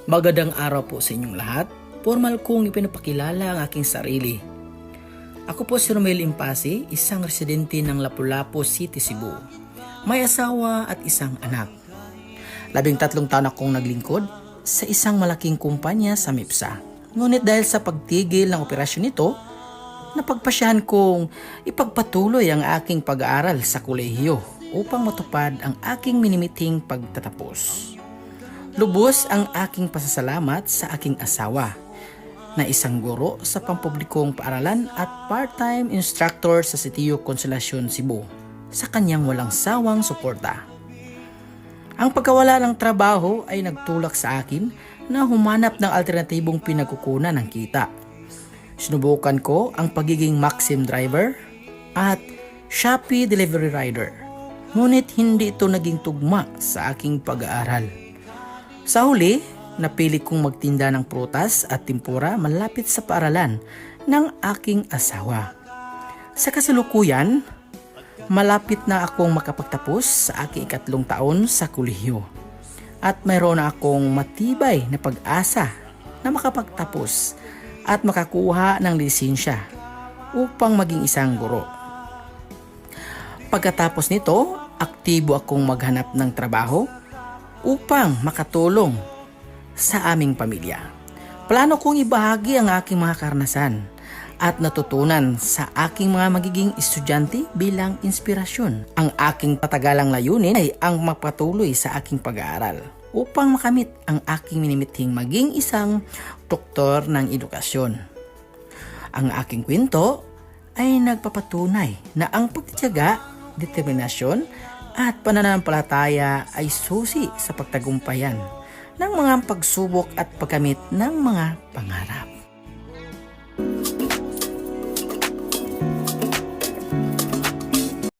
Magandang araw po sa inyong lahat. Formal kong ipinapakilala ang aking sarili. Ako po si Romel Impasi, isang residente ng Lapu-Lapu City, Cebu. May asawa at isang anak. 13 taon akong naglingkod sa isang malaking kumpanya sa MIPSA. Ngunit dahil sa pagtigil ng operasyon nito, napagpasyahan kong ipagpatuloy ang aking pag-aaral sa kolehiyo upang matupad ang aking minimiting pagtatapos. Lubos ang aking pasasalamat sa aking asawa na isang guro sa pampublikong paaralan at part-time instructor sa Sitio Consolacion, Cebu sa kanyang walang sawang suporta. Ang pagkawala ng trabaho ay nagtulak sa akin na humanap ng alternatibong pinagkukunan ng kita. Sinubukan ko ang pagiging Maxim driver at Shopee delivery rider. Ngunit hindi ito naging tugma sa aking pag-aaral. Sa huli, napili kong magtinda ng prutas at tempura malapit sa paaralan ng aking asawa. Sa kasalukuyan, malapit na akong makapagtapos sa aking 3 taon sa kolehiyo. At mayroon na akong matibay na pag-asa na makapagtapos at makakuha ng lisensya upang maging isang guro. Pagkatapos nito, aktibo akong maghanap ng trabaho upang makatulong sa aming pamilya. Plano kong ibahagi ang aking mga karanasan at natutunan sa aking mga magiging estudyante bilang inspirasyon. Ang aking patagalang layunin ay ang magpatuloy sa aking pag-aaral upang makamit ang aking minimithing maging isang doktor ng edukasyon. Ang aking kwento ay nagpapatunay na ang pagtitiyaga, determinasyon at pananampalataya ay susi sa pagtagumpayan ng mga pagsubok at pagkamit ng mga pangarap.